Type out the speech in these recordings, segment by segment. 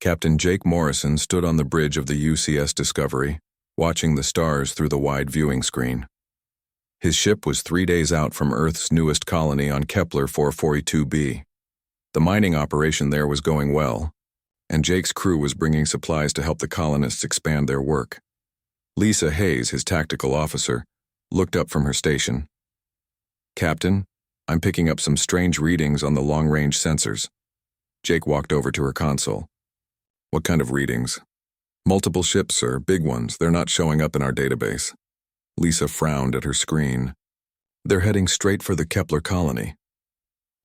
Captain Jake Morrison stood on the bridge of the UCS Discovery, watching the stars through the wide viewing screen. His ship was 3 days out from Earth's newest colony on Kepler 442b. The mining operation there was going well, and Jake's crew was bringing supplies to help the colonists expand their work. Lisa Hayes, his tactical officer, looked up from her station. "Captain, I'm picking up some strange readings on the long-range sensors." Jake walked over to her console. "What kind of readings?" "Multiple ships, sir, big ones. They're not showing up in our database." Lisa frowned at her screen. "They're heading straight for the Kepler colony."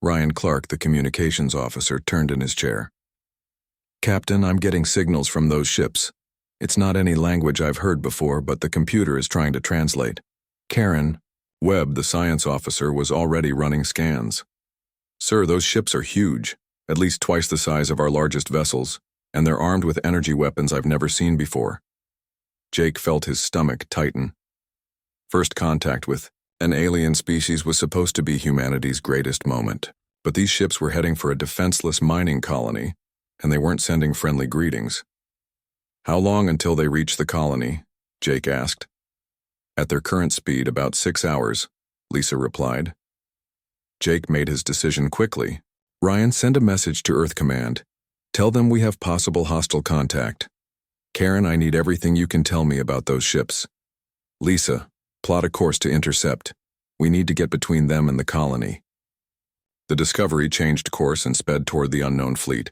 Ryan Clark, the communications officer, turned in his chair. "Captain, I'm getting signals from those ships. It's not any language I've heard before, but the computer is trying to translate." Karen Webb, the science officer, was already running scans. "Sir, those ships are huge, at least twice the size of our largest vessels, and they're armed with energy weapons I've never seen before." Jake felt his stomach tighten. First contact with an alien species was supposed to be humanity's greatest moment, but these ships were heading for a defenseless mining colony, and they weren't sending friendly greetings. "How long until they reach the colony?" Jake asked. "At their current speed, about 6 hours," Lisa replied. Jake made his decision quickly. "Ryan, send a message to Earth Command. Tell them we have possible hostile contact. Karen, I need everything you can tell me about those ships. Lisa, plot a course to intercept. We need to get between them and the colony." The Discovery changed course and sped toward the unknown fleet.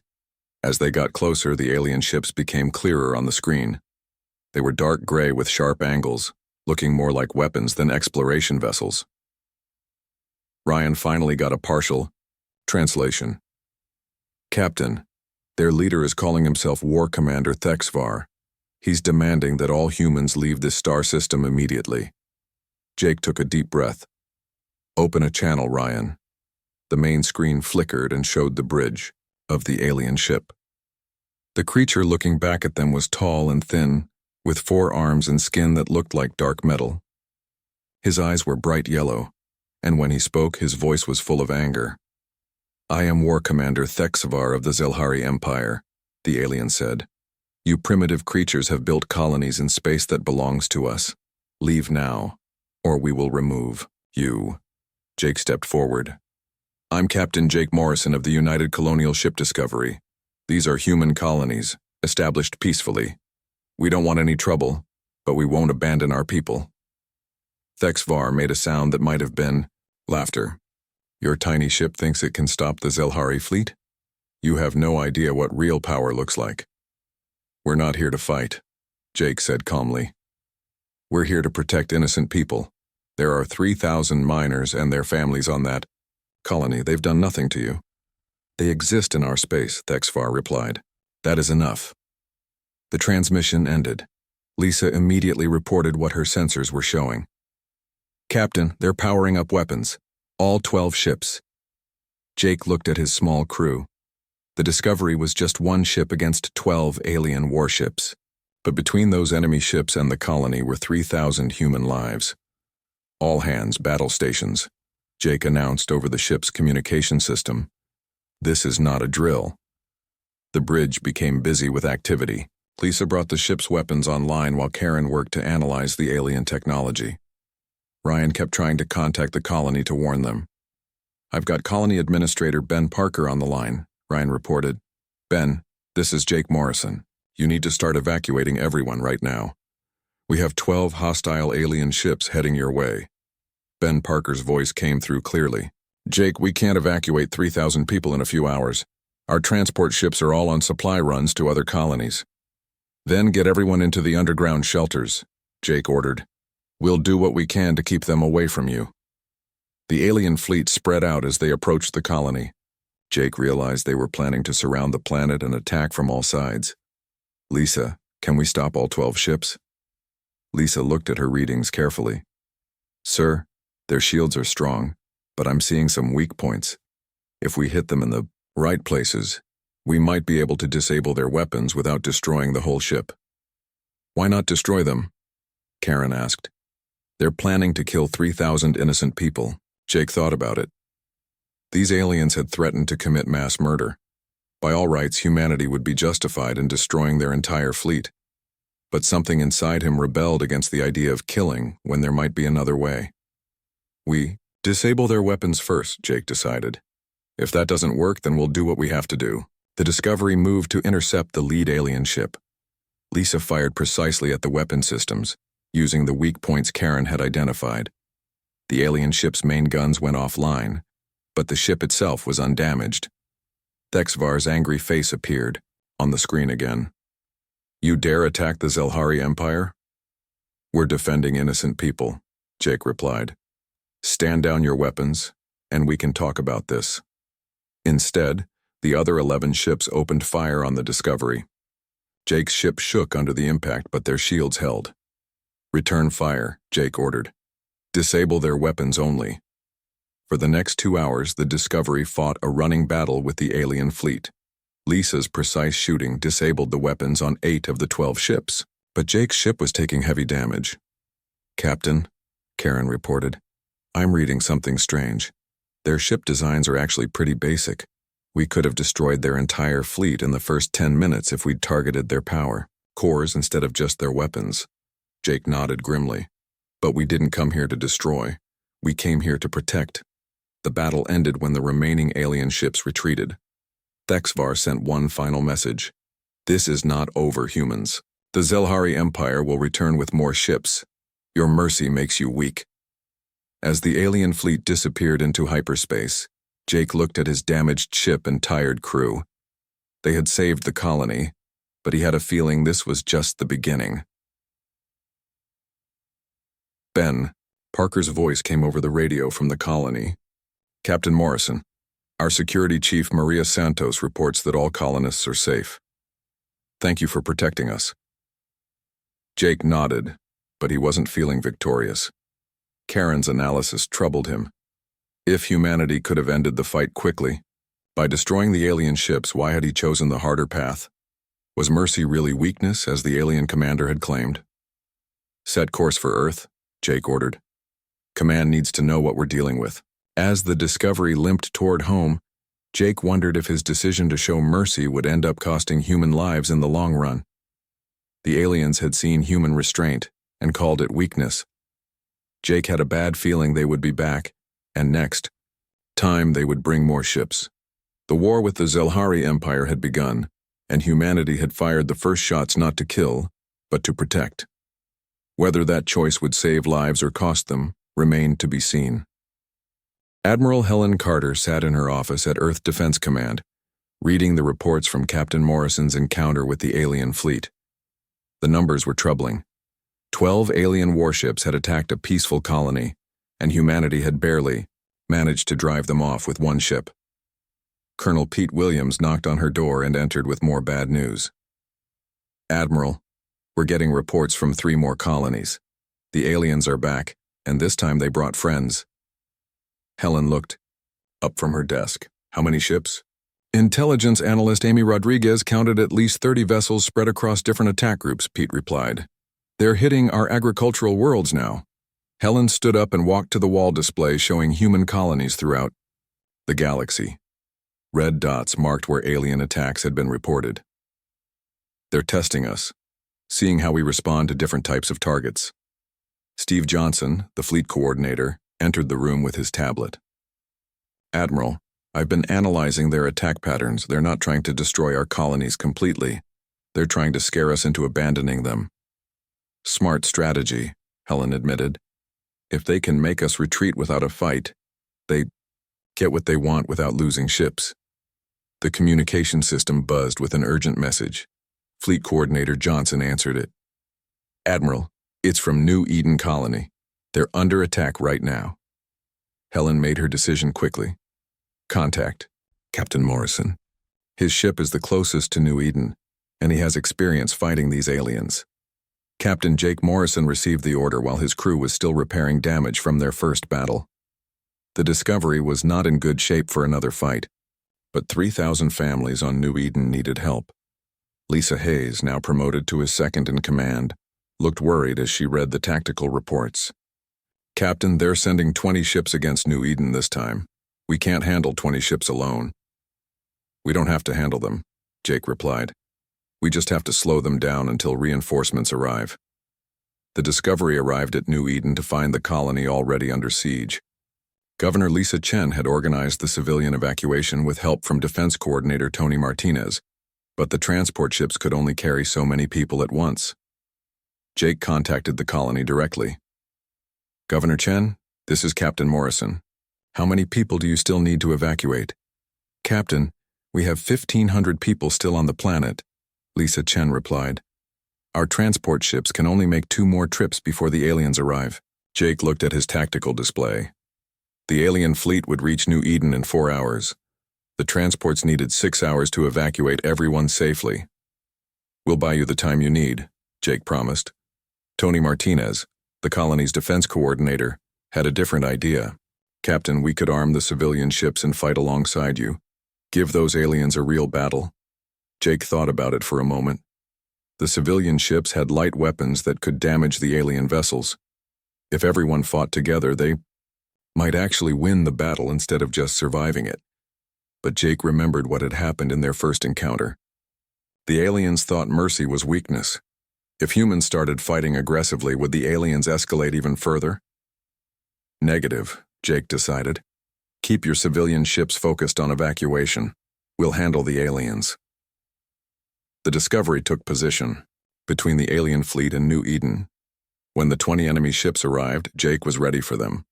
As they got closer, the alien ships became clearer on the screen. They were dark gray with sharp angles, looking more like weapons than exploration vessels. Ryan finally got a partial translation. "Captain, their leader is calling himself War Commander Thexvar. He's demanding that all humans leave this star system immediately." Jake took a deep breath. "Open a channel, Ryan." The main screen flickered and showed the bridge of the alien ship. The creature looking back at them was tall and thin, with 4 arms and skin that looked like dark metal. His eyes were bright yellow, and when he spoke, his voice was full of anger. "I am War Commander Thexvar of the Zelhari Empire," the alien said. "You primitive creatures have built colonies in space that belongs to us. Leave now, or we will remove you." Jake stepped forward. "I'm Captain Jake Morrison of the United Colonial Ship Discovery. These are human colonies, established peacefully. We don't want any trouble, but we won't abandon our people." Thexvar made a sound that might have been laughter. "Your tiny ship thinks it can stop the Zelhari fleet? You have no idea what real power looks like." "We're not here to fight," Jake said calmly. "We're here to protect innocent people. There are 3,000 miners and their families on that colony. They've done nothing to you." "They exist in our space," Thexvar replied. "That is enough." The transmission ended. Lisa immediately reported what her sensors were showing. "Captain, they're powering up weapons. All 12 ships." Jake looked at his small crew. The Discovery was just one ship against 12 alien warships, but between those enemy ships and the colony were 3,000 human lives. "All hands, battle stations," Jake announced over the ship's communication system. "This is not a drill." The bridge became busy with activity. Lisa brought the ship's weapons online while Karen worked to analyze the alien technology. Ryan kept trying to contact the colony to warn them. "I've got Colony Administrator Ben Parker on the line," Ryan reported. "Ben, this is Jake Morrison. You need to start evacuating everyone right now. We have 12 hostile alien ships heading your way." Ben Parker's voice came through clearly. "Jake, we can't evacuate 3,000 people in a few hours. Our transport ships are all on supply runs to other colonies." "Then get everyone into the underground shelters," Jake ordered. "We'll do what we can to keep them away from you." The alien fleet spread out as they approached the colony. Jake realized they were planning to surround the planet and attack from all sides. "Lisa, can we stop all 12 ships?" Lisa looked at her readings carefully. "Sir, their shields are strong, but I'm seeing some weak points. If we hit them in the right places, we might be able to disable their weapons without destroying the whole ship." "Why not destroy them?" Karen asked. "They're planning to kill 3,000 innocent people." Jake thought about it. These aliens had threatened to commit mass murder. By all rights, humanity would be justified in destroying their entire fleet. But something inside him rebelled against the idea of killing when there might be another way. We disable their weapons first, Jake decided. If that doesn't work, then we'll do what we have to do. The Discovery moved to intercept the lead alien ship. Lisa fired precisely at the weapon systems, using the weak points Karen had identified. The alien ship's main guns went offline, but the ship itself was undamaged. Thexvar's angry face appeared, on the screen again. You dare attack the Zelhari Empire? We're defending innocent people, Jake replied. Stand down your weapons, and we can talk about this. Instead, the other 11 ships opened fire on the Discovery. Jake's ship shook under the impact, but their shields held. Return fire, Jake ordered. Disable their weapons only. For the next 2 hours, the Discovery fought a running battle with the alien fleet. Lisa's precise shooting disabled the weapons on 8 of the 12 ships, but Jake's ship was taking heavy damage. Captain, Karen reported, I'm reading something strange. Their ship designs are actually pretty basic. We could have destroyed their entire fleet in the first 10 minutes if we'd targeted their power cores instead of just their weapons. Jake nodded grimly. But we didn't come here to destroy. We came here to protect. The battle ended when the remaining alien ships retreated. Thexvar sent one final message. This is not over, humans. The Zelhari Empire will return with more ships. Your mercy makes you weak. As the alien fleet disappeared into hyperspace, Jake looked at his damaged ship and tired crew. They had saved the colony, but he had a feeling this was just the beginning. Ben, Parker's voice came over the radio from the colony. Captain Morrison, our security chief Maria Santos reports that all colonists are safe. Thank you for protecting us. Jake nodded, but he wasn't feeling victorious. Karen's analysis troubled him. If humanity could have ended the fight quickly, by destroying the alien ships, why had he chosen the harder path? Was mercy really weakness, as the alien commander had claimed? Set course for Earth, Jake ordered. Command needs to know what we're dealing with. As the Discovery limped toward home, Jake wondered if his decision to show mercy would end up costing human lives in the long run. The aliens had seen human restraint and called it weakness. Jake had a bad feeling they would be back, and next time they would bring more ships. The war with the Zelhari Empire had begun, and humanity had fired the first shots not to kill, but to protect. Whether that choice would save lives or cost them remained to be seen. Admiral Helen Carter sat in her office at Earth Defense Command, reading the reports from Captain Morrison's encounter with the alien fleet. The numbers were troubling. 12 alien warships had attacked a peaceful colony, and humanity had barely managed to drive them off with one ship. Colonel Pete Williams knocked on her door and entered with more bad news. Admiral, we're getting reports from 3 more colonies. The aliens are back, and this time they brought friends. Helen looked up from her desk. How many ships? Intelligence analyst Amy Rodriguez counted at least 30 vessels spread across different attack groups, Pete replied. They're hitting our agricultural worlds now. Helen stood up and walked to the wall display showing human colonies throughout the galaxy. Red dots marked where alien attacks had been reported. They're testing us, seeing how we respond to different types of targets. Steve Johnson, the fleet coordinator, entered the room with his tablet. Admiral, I've been analyzing their attack patterns. They're not trying to destroy our colonies completely. They're trying to scare us into abandoning them. Smart strategy, Helen admitted. If they can make us retreat without a fight, they get what they want without losing ships. The communication system buzzed with an urgent message. Fleet Coordinator Johnson answered it. Admiral, it's from New Eden Colony. They're under attack right now. Helen made her decision quickly. Contact Captain Morrison. His ship is the closest to New Eden, and he has experience fighting these aliens. Captain Jake Morrison received the order while his crew was still repairing damage from their first battle. The Discovery was not in good shape for another fight, but 3,000 families on New Eden needed help. Lisa Hayes, now promoted to his second in command, looked worried as she read the tactical reports. Captain, they're sending 20 ships against New Eden this time. We can't handle 20 ships alone. We don't have to handle them, Jake replied. We just have to slow them down until reinforcements arrive. The Discovery arrived at New Eden to find the colony already under siege. Governor Lisa Chen had organized the civilian evacuation with help from Defense Coordinator Tony Martinez, but the transport ships could only carry so many people at once. Jake contacted the colony directly. Governor Chen, this is Captain Morrison. How many people do you still need to evacuate? Captain, we have 1,500 people still on the planet, Lisa Chen replied. Our transport ships can only make 2 more trips before the aliens arrive. Jake looked at his tactical display. The alien fleet would reach New Eden in 4 hours. The transports needed 6 hours to evacuate everyone safely. We'll buy you the time you need, Jake promised. Tony Martinez, the colony's defense coordinator, had a different idea. Captain, we could arm the civilian ships and fight alongside you. Give those aliens a real battle. Jake thought about it for a moment. The civilian ships had light weapons that could damage the alien vessels. If everyone fought together, they might actually win the battle instead of just surviving it. But Jake remembered what had happened in their first encounter. The aliens thought mercy was weakness. If humans started fighting aggressively, would the aliens escalate even further? Negative, Jake decided. Keep your civilian ships focused on evacuation. We'll handle the aliens. The Discovery took position between the alien fleet and New Eden. When the 20 enemy ships arrived, Jake was ready for them.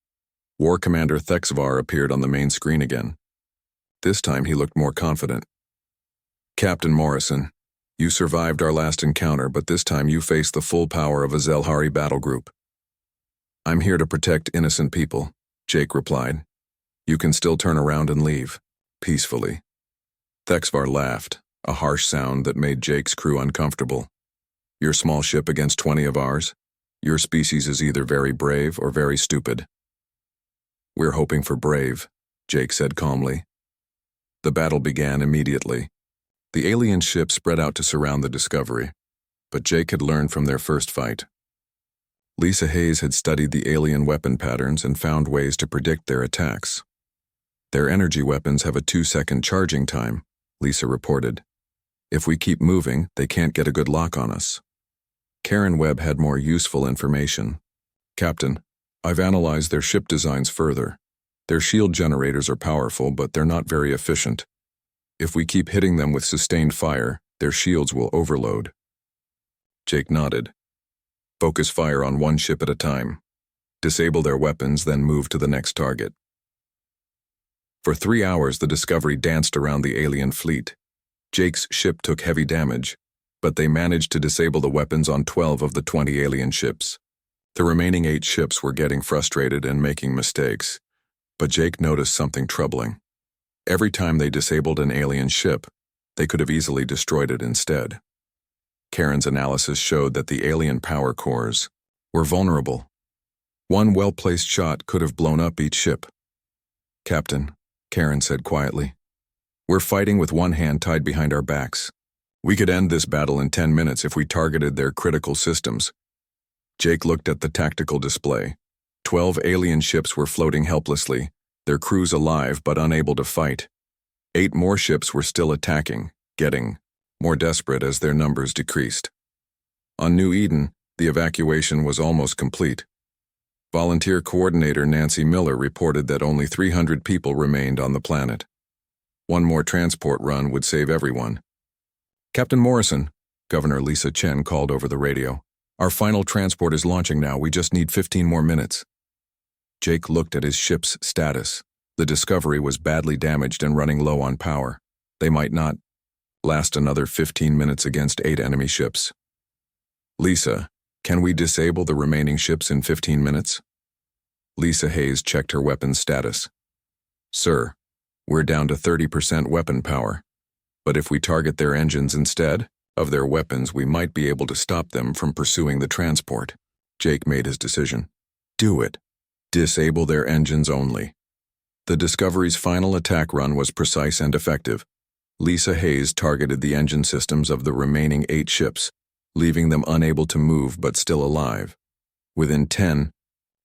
War Commander Thexvar appeared on the main screen again. This time he looked more confident. Captain Morrison, you survived our last encounter, but this time you face the full power of a Zelhari battle group. I'm here to protect innocent people, Jake replied. You can still turn around and leave, peacefully. Thexvar laughed, a harsh sound that made Jake's crew uncomfortable. Your small ship against 20 of ours? Your species is either very brave or very stupid. We're hoping for brave, Jake said calmly. The battle began immediately. The alien ship spread out to surround the Discovery, but Jake had learned from their first fight. Lisa Hayes had studied the alien weapon patterns and found ways to predict their attacks. Their energy weapons have a 2-second charging time, Lisa reported. If we keep moving, they can't get a good lock on us. Karen Webb had more useful information. Captain, I've analyzed their ship designs further. Their shield generators are powerful, but they're not very efficient. If we keep hitting them with sustained fire, their shields will overload. Jake nodded. Focus fire on one ship at a time. Disable their weapons, then move to the next target. For 3 hours, the Discovery danced around the alien fleet. Jake's ship took heavy damage, but they managed to disable the weapons on 12 of the 20 alien ships. The remaining 8 ships were getting frustrated and making mistakes, but Jake noticed something troubling. Every time they disabled an alien ship, they could have easily destroyed it instead. Karen's analysis showed that the alien power cores were vulnerable. One well-placed shot could have blown up each ship. Captain, Karen said quietly, we're fighting with one hand tied behind our backs. We could end this battle in 10 minutes if we targeted their critical systems. Jake looked at the tactical display. 12 alien ships were floating helplessly, their crews alive but unable to fight. 8 more ships were still attacking, getting more desperate as their numbers decreased. On New Eden, the evacuation was almost complete. Volunteer Coordinator Nancy Miller reported that only 300 people remained on the planet. One more transport run would save everyone. Captain Morrison, Governor Lisa Chen called over the radio. Our final transport is launching now. We just need 15 more minutes. Jake looked at his ship's status. The Discovery was badly damaged and running low on power. They might not last another 15 minutes against 8 enemy ships. Lisa, can we disable the remaining ships in 15 minutes? Lisa Hayes checked her weapons status. Sir, we're down to 30% weapon power. But if we target their engines instead of their weapons, we might be able to stop them from pursuing the transport. Jake made his decision. Do it. Disable their engines only. The Discovery's final attack run was precise and effective. Lisa Hayes targeted the engine systems of the remaining 8 ships, leaving them unable to move but still alive. Within 10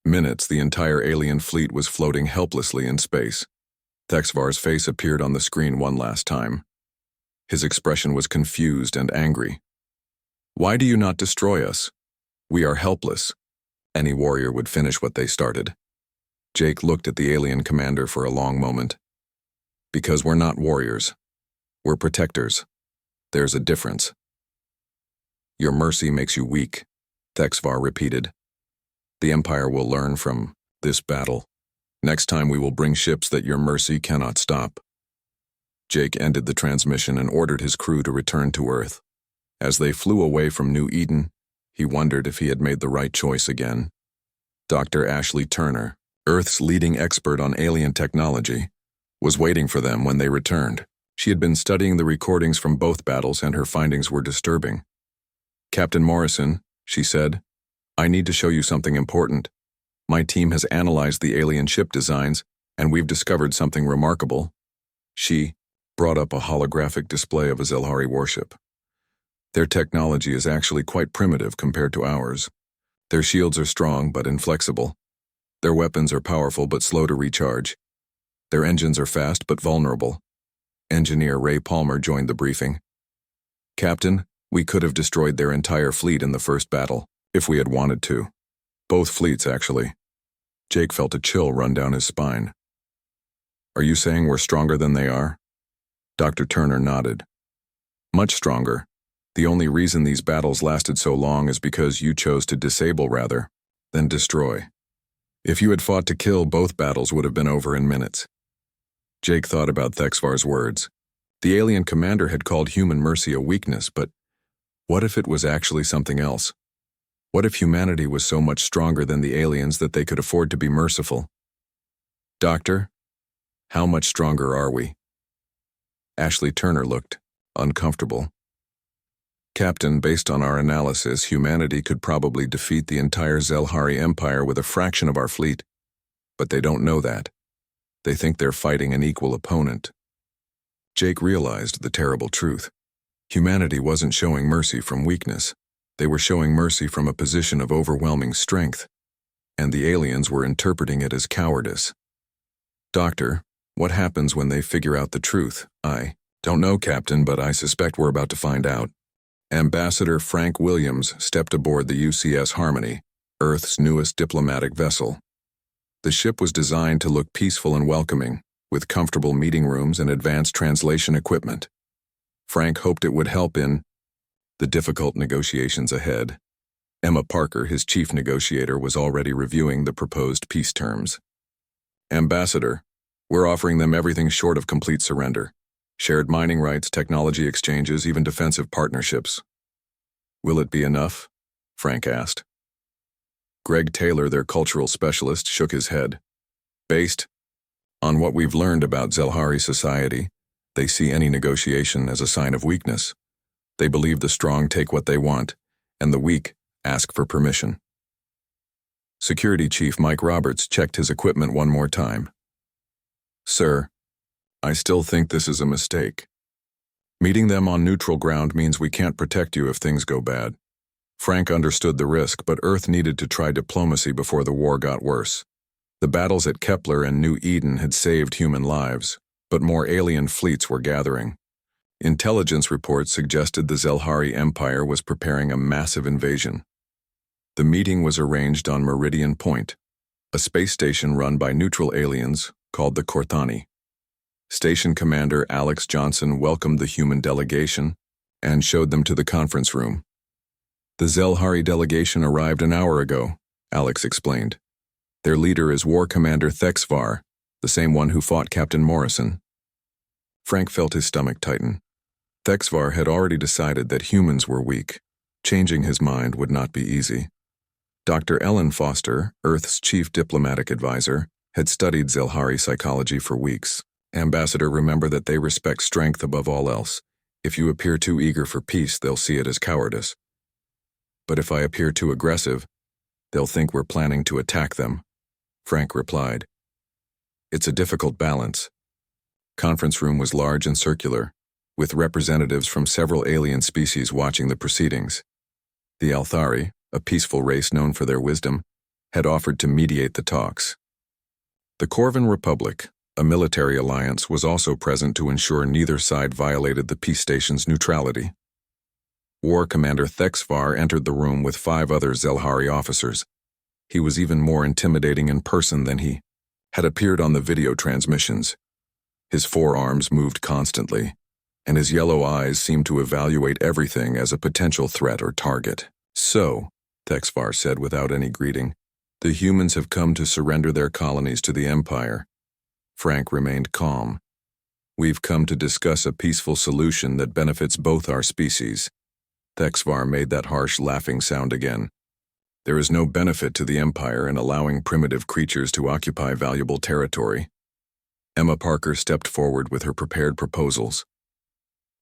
minutes, the entire alien fleet was floating helplessly in space. Thexvar's face appeared on the screen one last time. His expression was confused and angry. "Why do you not destroy us? We are helpless." Any warrior would finish what they started. Jake looked at the alien commander for a long moment. "Because we're not warriors. We're protectors. There's a difference." "Your mercy makes you weak," Thexvar repeated. "The Empire will learn from this battle. Next time we will bring ships that your mercy cannot stop." Jake ended the transmission and ordered his crew to return to Earth. As they flew away from New Eden, he wondered if he had made the right choice again. Dr. Ashley Turner, Earth's leading expert on alien technology, was waiting for them when they returned. She had been studying the recordings from both battles and her findings were disturbing. "Captain Morrison," she said, "I need to show you something important. My team has analyzed the alien ship designs, and we've discovered something remarkable." She brought up a holographic display of a Zelhari warship. "Their technology is actually quite primitive compared to ours. Their shields are strong but inflexible. Their weapons are powerful but slow to recharge. Their engines are fast but vulnerable." Engineer Ray Palmer joined the briefing. "Captain, we could have destroyed their entire fleet in the first battle, if we had wanted to. Both fleets, actually." Jake felt a chill run down his spine. "Are you saying we're stronger than they are?" Dr. Turner nodded. "Much stronger. The only reason these battles lasted so long is because you chose to disable rather than destroy. If you had fought to kill, both battles would have been over in minutes." Jake thought about Thexvar's words. The alien commander had called human mercy a weakness, but what if it was actually something else? What if humanity was so much stronger than the aliens that they could afford to be merciful? "Doctor, how much stronger are we?" Ashley Turner looked uncomfortable. "Captain, based on our analysis, humanity could probably defeat the entire Zelhari Empire with a fraction of our fleet. But they don't know that. They think they're fighting an equal opponent." Jake realized the terrible truth. Humanity wasn't showing mercy from weakness. They were showing mercy from a position of overwhelming strength, and the aliens were interpreting it as cowardice. "Doctor, what happens when they figure out the truth?" "I don't know, Captain, but I suspect we're about to find out." Ambassador Frank Williams stepped aboard the UCS Harmony, Earth's newest diplomatic vessel. The ship was designed to look peaceful and welcoming, with comfortable meeting rooms and advanced translation equipment. Frank hoped it would help in the difficult negotiations ahead. Emma Parker, his chief negotiator, was already reviewing the proposed peace terms. "Ambassador, we're offering them everything short of complete surrender. Shared mining rights, technology exchanges, even defensive partnerships." "Will it be enough?" Frank asked. Greg Taylor, their cultural specialist, shook his head. "Based on what we've learned about Zelhari society, they see any negotiation as a sign of weakness. They believe the strong take what they want, and the weak ask for permission." Security Chief Mike Roberts checked his equipment one more time. "Sir, I still think this is a mistake. Meeting them on neutral ground means we can't protect you if things go bad." Frank understood the risk, but Earth needed to try diplomacy before the war got worse. The battles at Kepler and New Eden had saved human lives, but more alien fleets were gathering. Intelligence reports suggested the Zelhari Empire was preparing a massive invasion. The meeting was arranged on Meridian Point, a space station run by neutral aliens called the Corthani. Station Commander Alex Johnson welcomed the human delegation and showed them to the conference room. "The Zelhari delegation arrived an hour ago," Alex explained. "Their leader is War Commander Thexvar, the same one who fought Captain Morrison." Frank felt his stomach tighten. Thexvar had already decided that humans were weak. Changing his mind would not be easy. Dr. Ellen Foster, Earth's chief diplomatic advisor, had studied Zelhari psychology for weeks. "Ambassador, remember that they respect strength above all else. If you appear too eager for peace, they'll see it as cowardice. But if I appear too aggressive, they'll think we're planning to attack them," Frank replied. "It's a difficult balance." Conference room was large and circular, with representatives from several alien species watching the proceedings. The Althari, a peaceful race known for their wisdom, had offered to mediate the talks. The Corvan Republic, A military alliance was also present to ensure neither side violated the peace station's neutrality. War Commander Thexvar entered the room with 5 other Zelhari officers. He was even more intimidating in person than he had appeared on the video transmissions. His forearms moved constantly, and his yellow eyes seemed to evaluate everything as a potential threat or target. "So," Thexvar said without any greeting, "the humans have come to surrender their colonies to the Empire." Frank remained calm. "We've come to discuss a peaceful solution that benefits both our species." Thexvar made that harsh laughing sound again. "There is no benefit to the Empire in allowing primitive creatures to occupy valuable territory." Emma Parker stepped forward with her prepared proposals.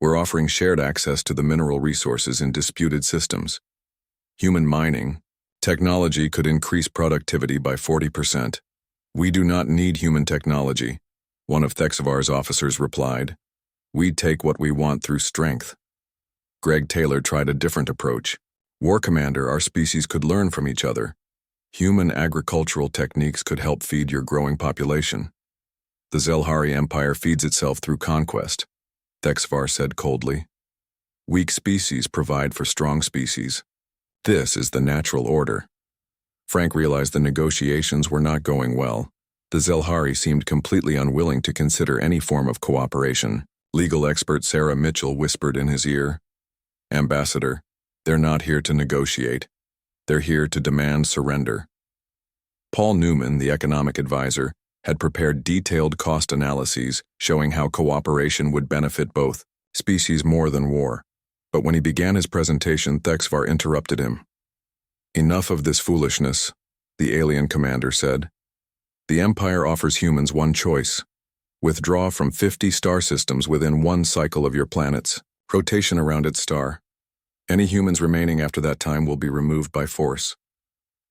"We're offering shared access to the mineral resources in disputed systems. Human mining technology could increase productivity by 40%. "We do not need human technology," one of Thexvar's officers replied. "We take what we want through strength." Greg Taylor tried a different approach. "War Commander, our species could learn from each other. Human agricultural techniques could help feed your growing population." "The Zelhari Empire feeds itself through conquest," Thexvar said coldly. "Weak species provide for strong species. This is the natural order." Frank realized the negotiations were not going well. The Zelhari seemed completely unwilling to consider any form of cooperation. Legal expert Sarah Mitchell whispered in his ear, "Ambassador, they're not here to negotiate. They're here to demand surrender." Paul Newman, the economic advisor, had prepared detailed cost analyses showing how cooperation would benefit both species more than war. But when he began his presentation, Thexvar interrupted him. "Enough of this foolishness," the alien commander said. "The Empire offers humans one choice. Withdraw from 50 star systems within one cycle of your planet's rotation around its star. Any humans remaining after that time will be removed by force."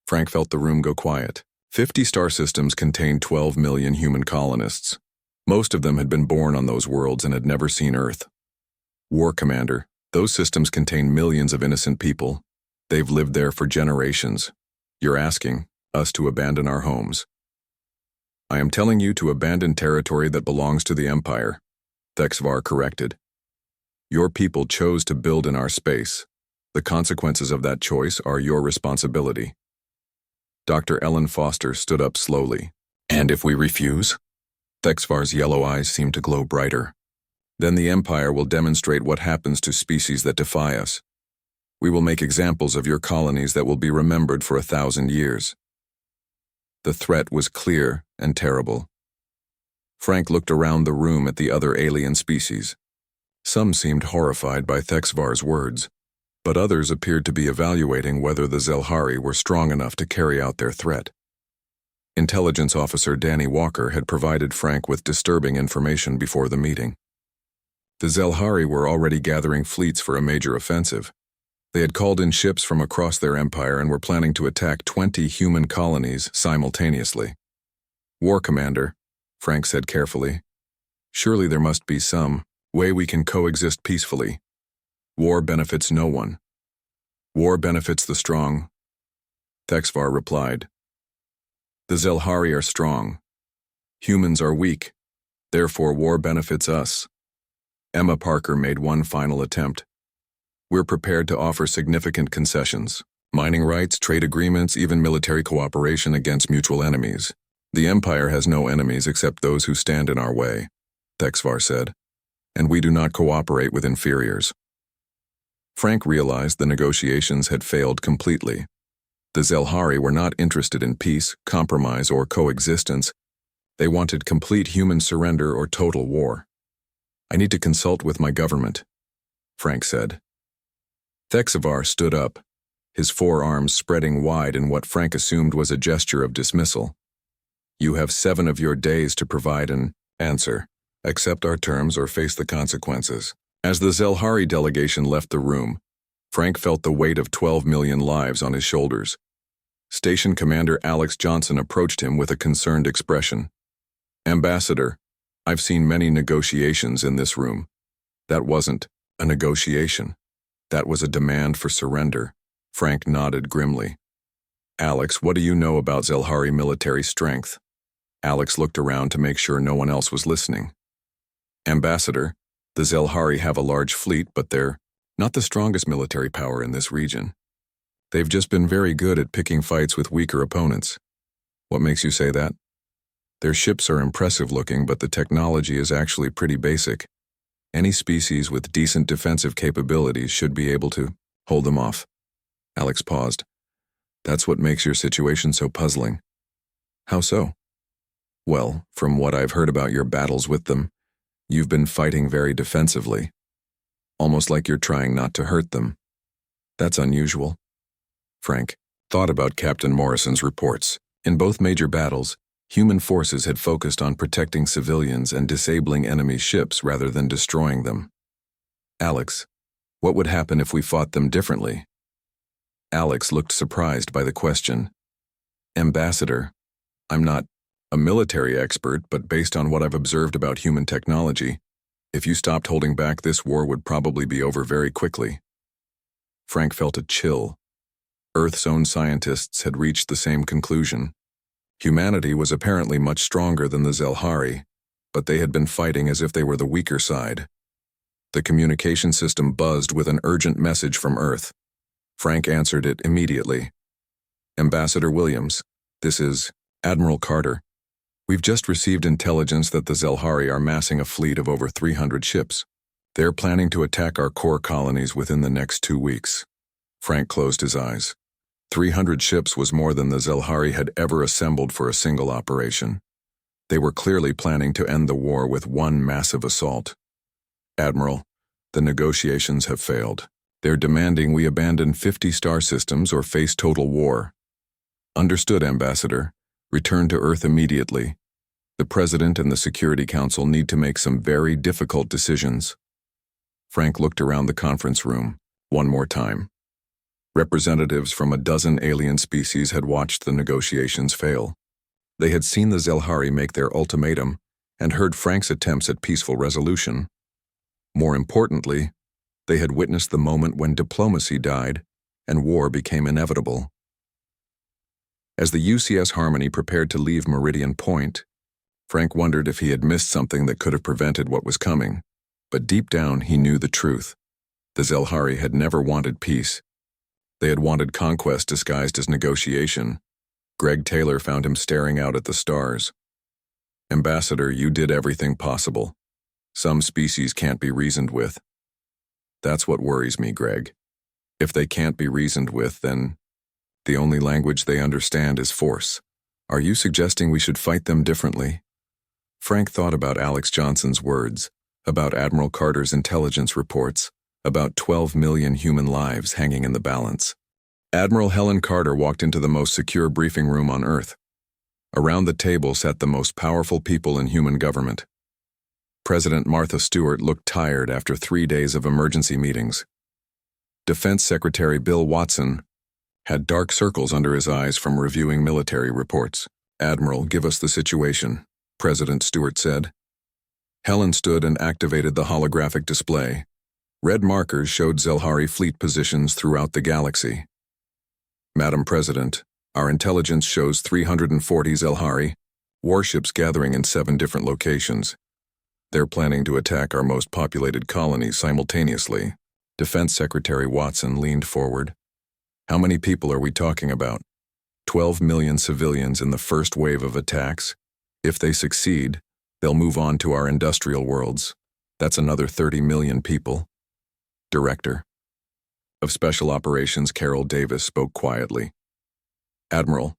Frank felt the room go quiet. 50 star systems contained 12 million human colonists. Most of them had been born on those worlds and had never seen Earth. "War Commander, those systems contain millions of innocent people. They've lived there for generations. You're asking us to abandon our homes." "I am telling you to abandon territory that belongs to the Empire," Thexvar corrected. "Your people chose to build in our space. The consequences of that choice are your responsibility." Dr. Ellen Foster stood up slowly. "And if we refuse?" Thexvar's yellow eyes seemed to glow brighter. "Then the Empire will demonstrate what happens to species that defy us. We will make examples of your colonies that will be remembered for 1,000 years." The threat was clear and terrible. Frank looked around the room at the other alien species. Some seemed horrified by Thexvar's words, but others appeared to be evaluating whether the Zelhari were strong enough to carry out their threat. Intelligence Officer Danny Walker had provided Frank with disturbing information before the meeting. The Zelhari were already gathering fleets for a major offensive. They had called in ships from across their empire and were planning to attack 20 human colonies simultaneously. "War Commander," Frank said carefully, "surely there must be some way we can coexist peacefully. War benefits no one. War benefits the strong." Thexvar replied, "The Zelhari are strong. Humans are weak. Therefore war benefits us." Emma Parker made one final attempt. "We're prepared to offer significant concessions. Mining rights, trade agreements, even military cooperation against mutual enemies. The Empire has no enemies except those who stand in our way," Thexvar said, "and we do not cooperate with inferiors." Frank realized the negotiations had failed completely. The Zelhari were not interested in peace, compromise, or coexistence. They wanted complete human surrender or total war. "I need to consult with my government," Frank said. Thexvar stood up, his forearms spreading wide in what Frank assumed was a gesture of dismissal. "You have 7 of your days to provide an answer. Accept our terms or face the consequences." As the Zelhari delegation left the room, Frank felt the weight of 12 million lives on his shoulders. Station Commander Alex Johnson approached him with a concerned expression. "Ambassador, I've seen many negotiations in this room. That wasn't a negotiation. That was a demand for surrender." Frank nodded grimly. "Alex, what do you know about Zelhari military strength?" Alex looked around to make sure no one else was listening. Ambassador, the Zelhari have a large fleet, but they're not the strongest military power in this region. They've just been very good at picking fights with weaker opponents. What makes you say that? Their ships are impressive looking, but the technology is actually pretty basic. Any species with decent defensive capabilities should be able to hold them off. Alex paused. That's what makes your situation so puzzling. How so? Well, from what I've heard about your battles with them, you've been fighting very defensively. Almost like you're trying not to hurt them. That's unusual. Frank thought about Captain Morrison's reports. In both major battles, human forces had focused on protecting civilians and disabling enemy ships rather than destroying them. Alex, what would happen if we fought them differently? Alex looked surprised by the question. Ambassador, I'm not a military expert, but based on what I've observed about human technology, if you stopped holding back, this war would probably be over very quickly. Frank felt a chill. Earth's own scientists had reached the same conclusion. Humanity was apparently much stronger than the Zelhari, but they had been fighting as if they were the weaker side. The communication system buzzed with an urgent message from Earth. Frank answered it immediately. Ambassador Williams, this is Admiral Carter. We've just received intelligence that the Zelhari are massing a fleet of over 300 ships. They're planning to attack our core colonies within the next 2 weeks. Frank closed his eyes. 300 ships was more than the Zelhari had ever assembled for a single operation. They were clearly planning to end the war with one massive assault. Admiral, the negotiations have failed. They're demanding we abandon 50 star systems or face total war. Understood, Ambassador. Return to Earth immediately. The President and the Security Council need to make some very difficult decisions. Frank looked around the conference room one more time. Representatives from a dozen alien species had watched the negotiations fail. They had seen the Zelhari make their ultimatum and heard Frank's attempts at peaceful resolution. More importantly, they had witnessed the moment when diplomacy died and war became inevitable. As the UCS Harmony prepared to leave Meridian Point, Frank wondered if he had missed something that could have prevented what was coming. But deep down, he knew the truth. The Zelhari had never wanted peace. They had wanted conquest disguised as negotiation. Greg Taylor found him staring out at the stars. Ambassador, you did everything possible. Some species can't be reasoned with. That's what worries me, Greg. If they can't be reasoned with, then the only language they understand is force. Are you suggesting we should fight them differently? Frank thought about Alex Johnson's words, about Admiral Carter's intelligence reports, about 12 million human lives hanging in the balance. Admiral Helen Carter walked into the most secure briefing room on Earth. Around the table sat the most powerful people in human government. President Martha Stewart looked tired after 3 days of emergency meetings. Defense Secretary Bill Watson had dark circles under his eyes from reviewing military reports. Admiral, give us the situation, President Stewart said. Helen stood and activated the holographic display. Red markers showed Zelhari fleet positions throughout the galaxy. Madam President, our intelligence shows 340 Zelhari, warships gathering in 7 different locations. They're planning to attack our most populated colonies simultaneously. Defense Secretary Watson leaned forward. How many people are we talking about? 12 million civilians in the first wave of attacks. If they succeed, they'll move on to our industrial worlds. That's another 30 million people. Director of Special Operations Carol Davis spoke quietly. Admiral,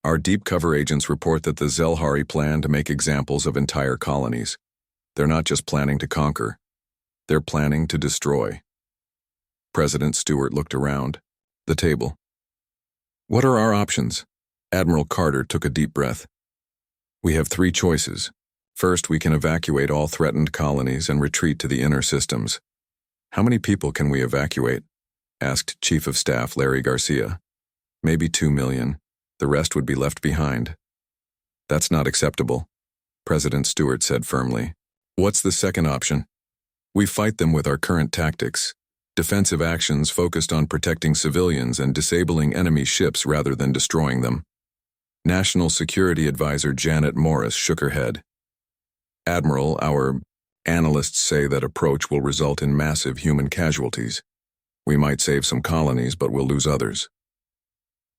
our deep cover agents report that the Zelhari plan to make examples of entire colonies. They're not just planning to conquer. They're planning to destroy. President Stewart looked around. The table. What are our options? Admiral Carter took a deep breath. We have 3 choices. First, we can evacuate all threatened colonies and retreat to the inner systems. How many people can we evacuate? Asked Chief of Staff Larry Garcia. Maybe 2 million. The rest would be left behind. That's not acceptable, President Stewart said firmly. What's the second option? We fight them with our current tactics. Defensive actions focused on protecting civilians and disabling enemy ships rather than destroying them. National Security Advisor Janet Morris shook her head. Admiral, our analysts say that approach will result in massive human casualties. We might save some colonies, but we'll lose others.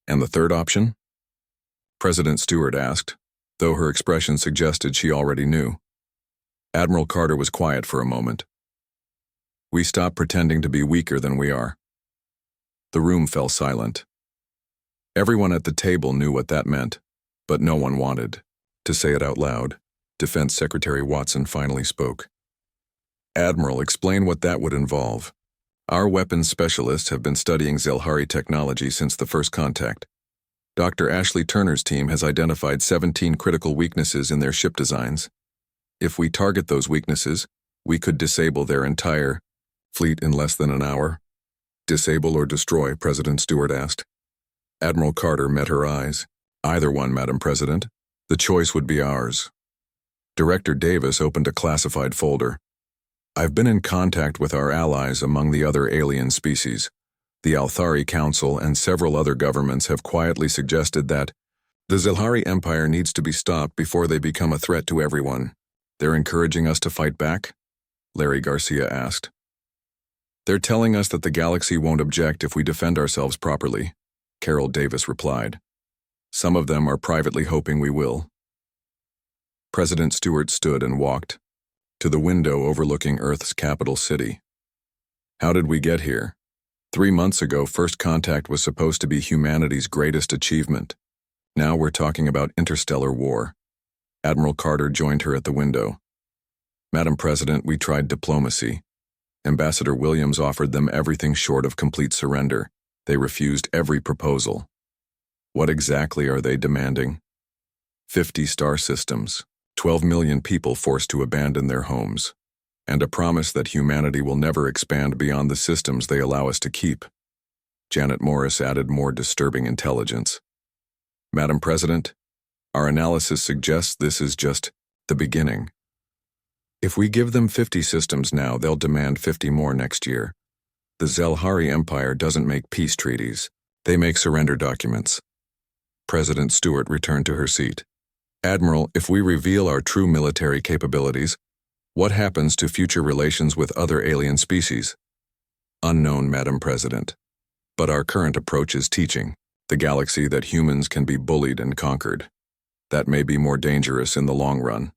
And the third option? President Stewart asked, though her expression suggested she already knew. Admiral Carter was quiet for a moment. We stop pretending to be weaker than we are. The room fell silent. Everyone at the table knew what that meant, but no one wanted to say it out loud. Defense Secretary Watson finally spoke. Admiral, explain what that would involve. Our weapons specialists have been studying Zelhari technology since the first contact. Dr. Ashley Turner's team has identified 17 critical weaknesses in their ship designs. If we target those weaknesses, we could disable their entire fleet in less than an hour. Disable or destroy, President Stewart asked. Admiral Carter met her eyes. Either one, Madam President. The choice would be ours. Director Davis opened a classified folder. I've been in contact with our allies among the other alien species. The Althari Council and several other governments have quietly suggested that the Zelhari Empire needs to be stopped before they become a threat to everyone. They're encouraging us to fight back? Larry Garcia asked. They're telling us that the galaxy won't object if we defend ourselves properly, Carol Davis replied. Some of them are privately hoping we will. President Stewart stood and walked to the window overlooking Earth's capital city. How did we get here? 3 months ago, first contact was supposed to be humanity's greatest achievement. Now we're talking about interstellar war. Admiral Carter joined her at the window. Madam President, we tried diplomacy. Ambassador Williams offered them everything short of complete surrender. They refused every proposal. What exactly are they demanding? 50 star systems, 12 million people forced to abandon their homes, and a promise that humanity will never expand beyond the systems they allow us to keep. Janet Morris added more disturbing intelligence. Madam President, our analysis suggests this is just the beginning. If we give them 50 systems now, they'll demand 50 more next year. The Zelhari Empire doesn't make peace treaties. They make surrender documents. President Stewart returned to her seat. Admiral, if we reveal our true military capabilities, what happens to future relations with other alien species? Unknown, Madam President. But our current approach is teaching the galaxy that humans can be bullied and conquered. That may be more dangerous in the long run.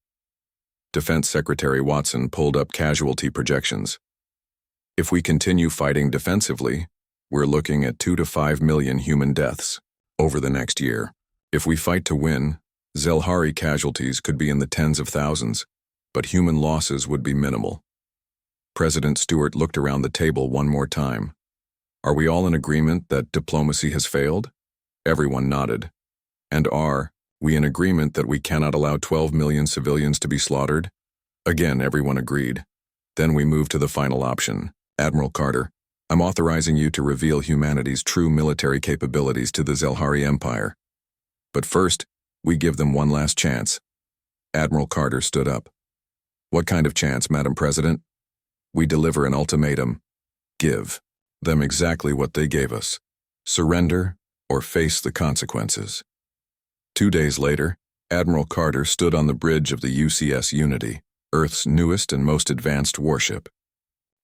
Defense Secretary Watson pulled up casualty projections. If we continue fighting defensively, we're looking at 2 to 5 million human deaths over the next year. If we fight to win, Zelhari casualties could be in the tens of thousands, but human losses would be minimal. President Stewart looked around the table one more time. Are we all in agreement that diplomacy has failed? Everyone nodded. And are we in agreement that we cannot allow 12 million civilians to be slaughtered? Again, everyone agreed. Then we moved to the final option. Admiral Carter, I'm authorizing you to reveal humanity's true military capabilities to the Zelhari Empire. But first, we give them one last chance. Admiral Carter stood up. What kind of chance, Madam President? We deliver an ultimatum. Give them exactly what they gave us. Surrender or face the consequences. 2 days later, Admiral Carter stood on the bridge of the UCS Unity, Earth's newest and most advanced warship.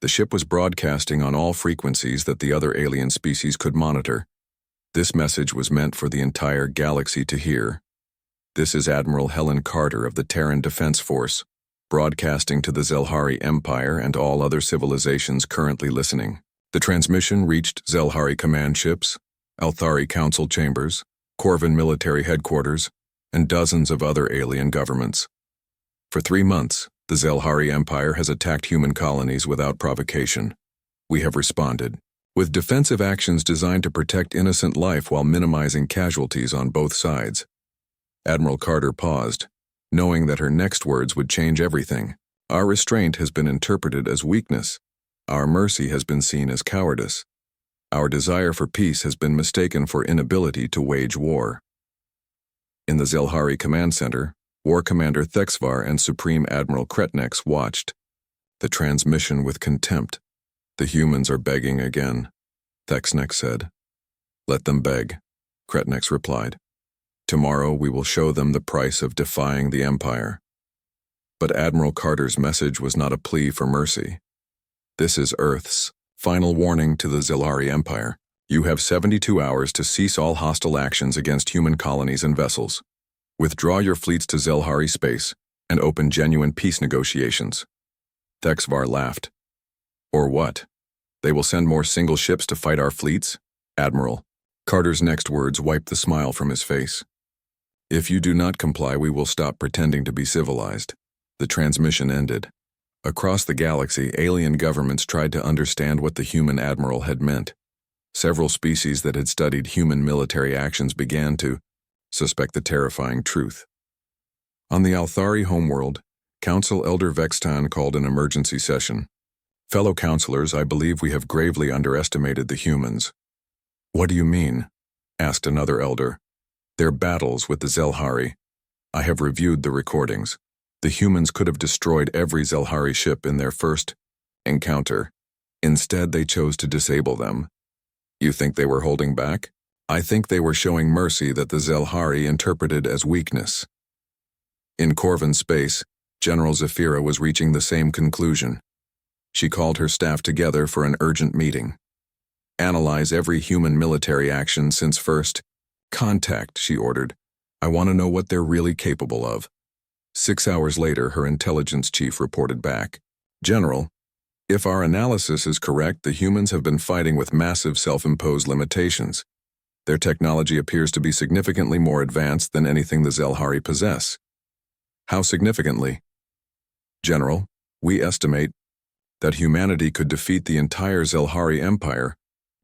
The ship was broadcasting on all frequencies that the other alien species could monitor. This message was meant for the entire galaxy to hear. This is Admiral Helen Carter of the Terran Defense Force, broadcasting to the Zelhari Empire and all other civilizations currently listening. The transmission reached Zelhari command ships, Althari Council chambers, Corvin military headquarters, and dozens of other alien governments. For 3 months, the Zelhari Empire has attacked human colonies without provocation. We have responded with defensive actions designed to protect innocent life while minimizing casualties on both sides. Admiral Carter paused, knowing that her next words would change everything. Our restraint has been interpreted as weakness. Our mercy has been seen as cowardice. Our desire for peace has been mistaken for inability to wage war. In the Zelhari Command Center, War Commander Thexvar and Supreme Admiral Kretnex watched the transmission with contempt. The humans are begging again, Thexnex said. Let them beg, Kretnex replied. Tomorrow we will show them the price of defying the Empire. But Admiral Carter's message was not a plea for mercy. This is Earth's final warning to the Zilhari Empire. You have 72 hours to cease all hostile actions against human colonies and vessels. Withdraw your fleets to Zilhari space and open genuine peace negotiations. Thexvar laughed. Or what? They will send more single ships to fight our fleets? Admiral. Carter's next words wiped the smile from his face. If you do not comply, we will stop pretending to be civilized. The transmission ended. Across the galaxy, alien governments tried to understand what the human admiral had meant. Several species that had studied human military actions began to suspect the terrifying truth. On the Althari homeworld, Council Elder Vextan called an emergency session. Fellow counselors, I believe we have gravely underestimated the humans. What do you mean? Asked another elder. Their battles with the Zelhari. I have reviewed the recordings. The humans could have destroyed every Zelhari ship in their first encounter. Instead, they chose to disable them. You think they were holding back? I think they were showing mercy that the Zelhari interpreted as weakness. In Corvin space, General Zafira was reaching the same conclusion. She called her staff together for an urgent meeting. Analyze every human military action since first contact, she ordered. I want to know what they're really capable of. 6 hours later, her intelligence chief reported back. General, if our analysis is correct, the humans have been fighting with massive self-imposed limitations. Their technology appears to be significantly more advanced than anything the Zelhari possess. How significantly? General, we estimate that humanity could defeat the entire Zelhari Empire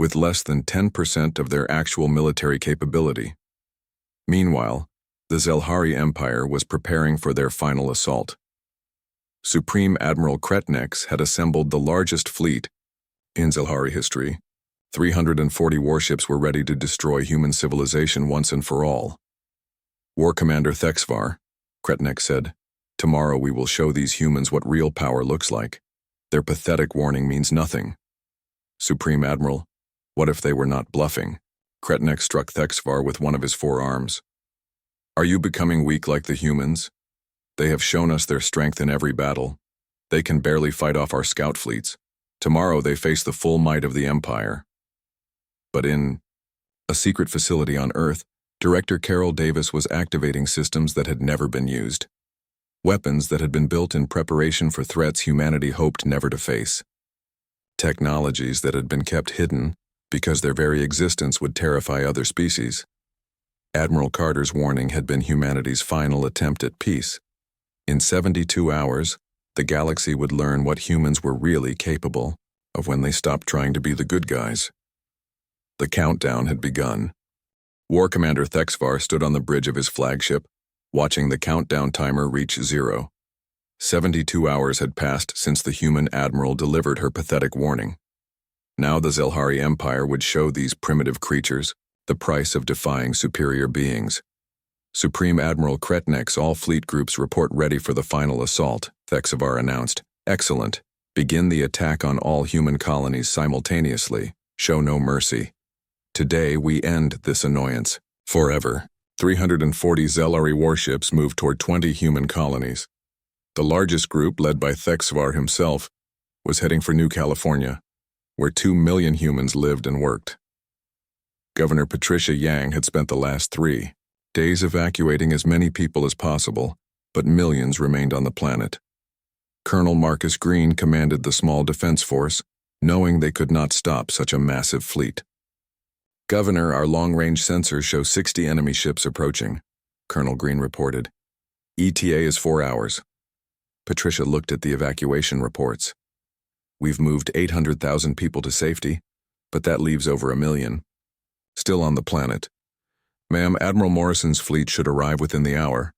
with less than 10% of their actual military capability. Meanwhile, the Zelhari Empire was preparing for their final assault. Supreme Admiral Kretnex had assembled the largest fleet in Zelhari history. 340 warships were ready to destroy human civilization once and for all. War Commander Thexvar, Kretnex said, tomorrow we will show these humans what real power looks like. Their pathetic warning means nothing. Supreme Admiral, what if they were not bluffing? Kretnex struck Thexvar with one of his forearms. Are you becoming weak like the humans? They have shown us their strength in every battle. They can barely fight off our scout fleets. Tomorrow they face the full might of the Empire. But in a secret facility on Earth, Director Carol Davis was activating systems that had never been used. Weapons that had been built in preparation for threats humanity hoped never to face. Technologies that had been kept hidden because their very existence would terrify other species. Admiral Carter's warning had been humanity's final attempt at peace. In 72 hours, the galaxy would learn what humans were really capable of when they stopped trying to be the good guys. The countdown had begun. War Commander Thexvar stood on the bridge of his flagship, watching the countdown timer reach 0. 72 hours had passed since the human admiral delivered her pathetic warning. Now the Zelhari Empire would show these primitive creatures the price of defying superior beings. Supreme Admiral Kretnex, all fleet groups report ready for the final assault, Thexvar announced. Excellent. Begin the attack on all human colonies simultaneously. Show no mercy. Today we end this annoyance. Forever. 340 Zelhari warships moved toward 20 human colonies. The largest group, led by Thexvar himself, was heading for New California, where 2 million humans lived and worked. Governor Patricia Yang had spent the last 3 days evacuating as many people as possible, but millions remained on the planet. Colonel Marcus Green commanded the small defense force, knowing they could not stop such a massive fleet. Governor, our long-range sensors show 60 enemy ships approaching, Colonel Green reported. ETA is 4 hours. Patricia looked at the evacuation reports. We've moved 800,000 people to safety, but that leaves over 1 million. Still on the planet. Ma'am, Admiral Morrison's fleet should arrive within the hour.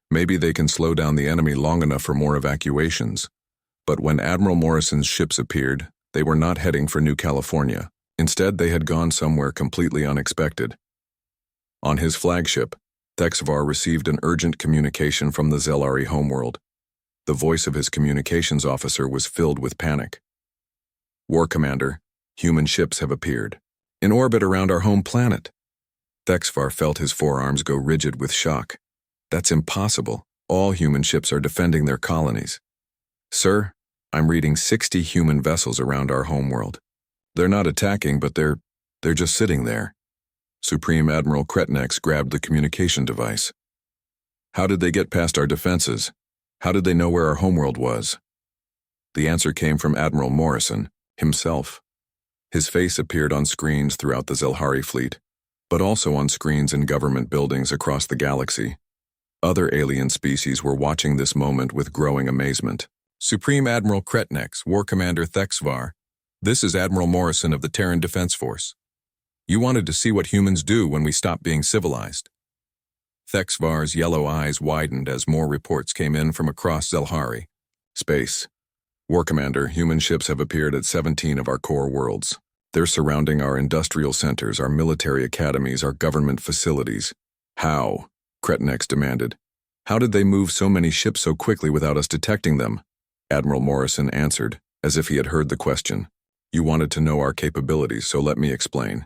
Maybe they can slow down the enemy long enough for more evacuations. But when Admiral Morrison's ships appeared, they were not heading for New California. Instead, they had gone somewhere completely unexpected. On his flagship, Thexvar received an urgent communication from the Zelhari homeworld. The voice of his communications officer was filled with panic. War Commander, human ships have appeared. In orbit around our home planet. Thexvar felt his forearms go rigid with shock. That's impossible. All human ships are defending their colonies. Sir, I'm reading 60 human vessels around our homeworld. They're not attacking, but they're just sitting there. Supreme Admiral Kretnex grabbed the communication device. How did they get past our defenses? How did they know where our homeworld was? The answer came from Admiral Morrison, himself. His face appeared on screens throughout the Zelhari fleet, but also on screens in government buildings across the galaxy. Other alien species were watching this moment with growing amazement. Supreme Admiral Kretnex, War Commander Thexvar, this is Admiral Morrison of the Terran Defense Force. You wanted to see what humans do when we stop being civilized. Thexvar's yellow eyes widened as more reports came in from across Zelhari. Space. War Commander, human ships have appeared at 17 of our core worlds. They're surrounding our industrial centers, our military academies, our government facilities. How? Kretnex demanded. How did they move so many ships so quickly without us detecting them? Admiral Morrison answered, as if he had heard the question. You wanted to know our capabilities, so let me explain.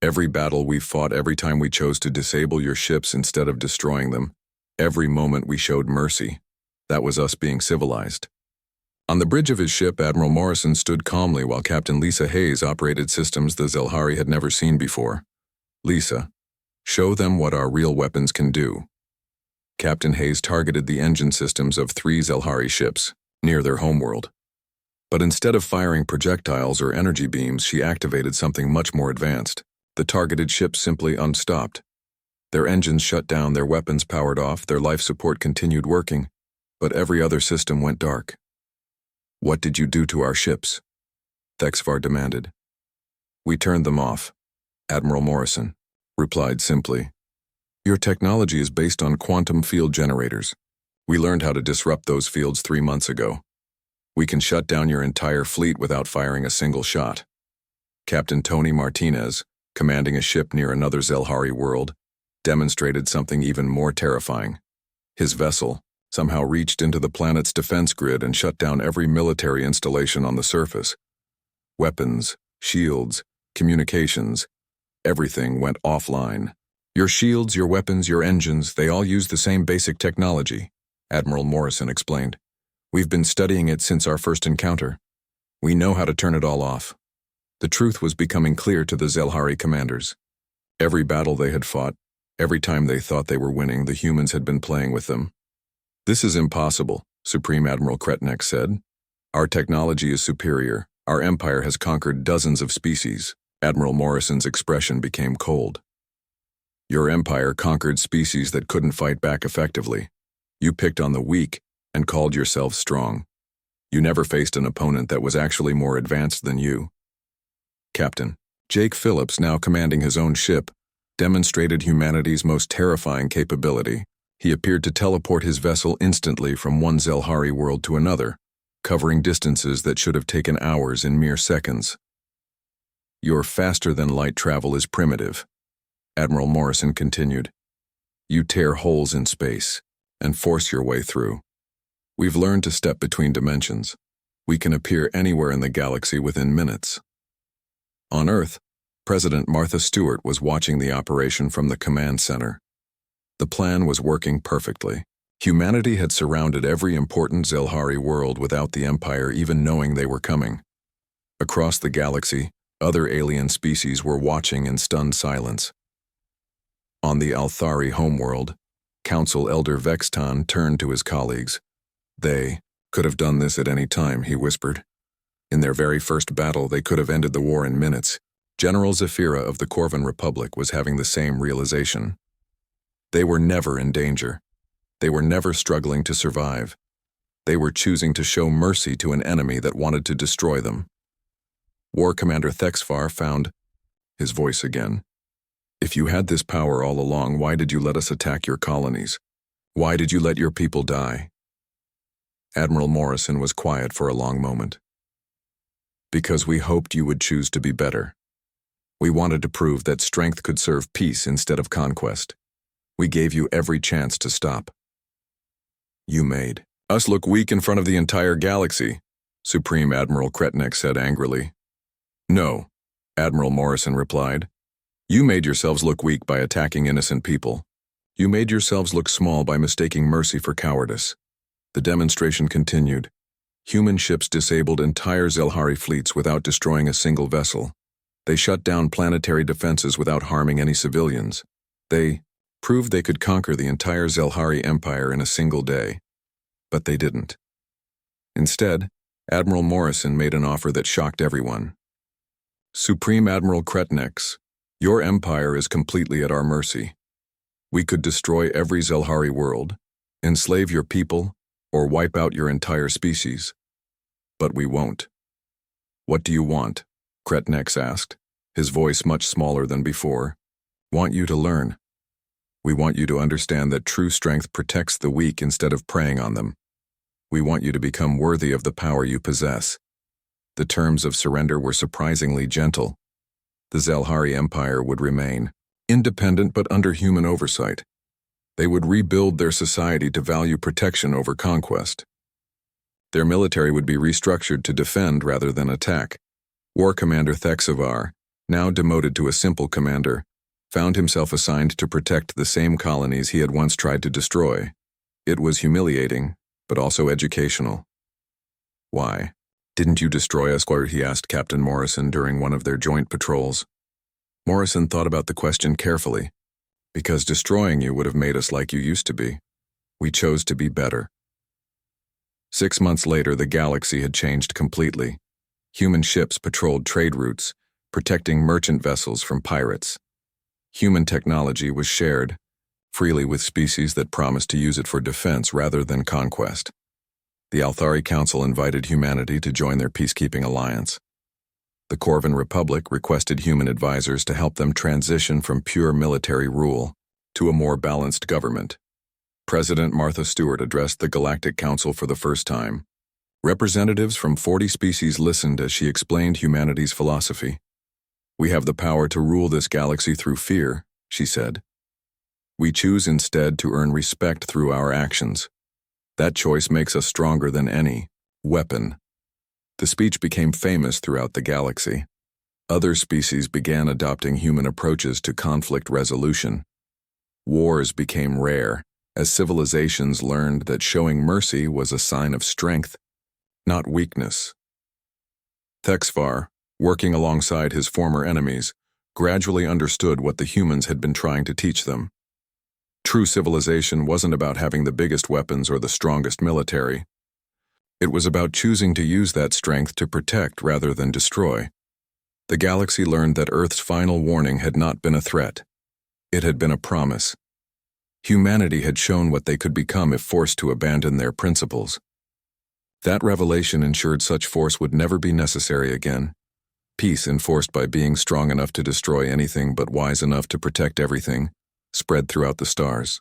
Every battle we fought, every time we chose to disable your ships instead of destroying them, every moment we showed mercy. That was us being civilized. On the bridge of his ship, Admiral Morrison stood calmly while Captain Lisa Hayes operated systems the Zelhari had never seen before. Lisa, show them what our real weapons can do. Captain Hayes targeted the engine systems of 3 Zelhari ships, near their homeworld. But instead of firing projectiles or energy beams, she activated something much more advanced. The targeted ships simply unstopped. Their engines shut down, their weapons powered off, their life support continued working, but every other system went dark. What did you do to our ships? Thexvar demanded. We turned them off, Admiral Morrison replied simply. Your technology is based on quantum field generators. We learned how to disrupt those fields 3 months ago. We can shut down your entire fleet without firing a single shot. Captain Tony Martinez, commanding a ship near another Zelhari world, demonstrated something even more terrifying. His vessel somehow reached into the planet's defense grid and shut down every military installation on the surface. Weapons, shields, communications, everything went offline. Your shields, your weapons, your engines, they all use the same basic technology, Admiral Morrison explained. We've been studying it since our first encounter. We know how to turn it all off. The truth was becoming clear to the Zelhari commanders. Every battle they had fought, every time they thought they were winning, the humans had been playing with them. This is impossible, Supreme Admiral Kretnex said. Our technology is superior. Our empire has conquered dozens of species. Admiral Morrison's expression became cold. Your empire conquered species that couldn't fight back effectively. You picked on the weak and called yourself strong. You never faced an opponent that was actually more advanced than you. Captain Jake Phillips, now commanding his own ship, demonstrated humanity's most terrifying capability. He appeared to teleport his vessel instantly from one Zelhari world to another, covering distances that should have taken hours in mere seconds. Your faster-than-light travel is primitive, Admiral Morrison continued. You tear holes in space and force your way through. We've learned to step between dimensions. We can appear anywhere in the galaxy within minutes. On Earth, President Martha Stewart was watching the operation from the command center. The plan was working perfectly. Humanity had surrounded every important Zelhari world without the Empire even knowing they were coming. Across the galaxy, other alien species were watching in stunned silence. On the Althari homeworld, Council Elder Vexton turned to his colleagues. They could have done this at any time, he whispered. In their very first battle, they could have ended the war in minutes. General Zephyra of the Corvan Republic was having the same realization. They were never in danger. They were never struggling to survive. They were choosing to show mercy to an enemy that wanted to destroy them. War Commander Thexvar found his voice again. If you had this power all along, why did you let us attack your colonies? Why did you let your people die? Admiral Morrison was quiet for a long moment. Because we hoped you would choose to be better. We wanted to prove that strength could serve peace instead of conquest. We gave you every chance to stop. You made us look weak in front of the entire galaxy, Supreme Admiral Kretnex said angrily. No, Admiral Morrison replied. You made yourselves look weak by attacking innocent people. You made yourselves look small by mistaking mercy for cowardice. The demonstration continued. Human ships disabled entire Zelhari fleets without destroying a single vessel. They shut down planetary defenses without harming any civilians. They proved they could conquer the entire Zelhari Empire in a single day. But they didn't. Instead, Admiral Morrison made an offer that shocked everyone. Supreme Admiral Kretnex, your empire is completely at our mercy. We could destroy every Zelhari world, enslave your people, or wipe out your entire species. But we won't. What do you want? Kretnex asked, his voice much smaller than before. Want you to learn. We want you to understand that true strength protects the weak instead of preying on them. We want you to become worthy of the power you possess. The terms of surrender were surprisingly gentle. The Zelhari Empire would remain independent but under human oversight. They would rebuild their society to value protection over conquest. Their military would be restructured to defend rather than attack. War Commander Thexavar, now demoted to a simple commander, found himself assigned to protect the same colonies he had once tried to destroy. It was humiliating, but also educational. Why? Didn't you destroy us? He asked Captain Morrison during one of their joint patrols. Morrison thought about the question carefully. Because destroying you would have made us like you used to be. We chose to be better. 6 months later, the galaxy had changed completely. Human ships patrolled trade routes, protecting merchant vessels from pirates. Human technology was shared freely with species that promised to use it for defense rather than conquest. The Althari Council invited humanity to join their peacekeeping alliance. The Corvan Republic requested human advisors to help them transition from pure military rule to a more balanced government. President Martha Stewart addressed the Galactic Council for the first time. Representatives from 40 species listened as she explained humanity's philosophy. We have the power to rule this galaxy through fear, she said. We choose instead to earn respect through our actions. That choice makes us stronger than any weapon. The speech became famous throughout the galaxy. Other species began adopting human approaches to conflict resolution. Wars became rare, as civilizations learned that showing mercy was a sign of strength, not weakness. Thexvar, working alongside his former enemies, gradually understood what the humans had been trying to teach them. True civilization wasn't about having the biggest weapons or the strongest military. It was about choosing to use that strength to protect rather than destroy. The galaxy learned that Earth's final warning had not been a threat. It had been a promise. Humanity had shown what they could become if forced to abandon their principles. That revelation ensured such force would never be necessary again. Peace enforced by being strong enough to destroy anything but wise enough to protect everything, spread throughout the stars.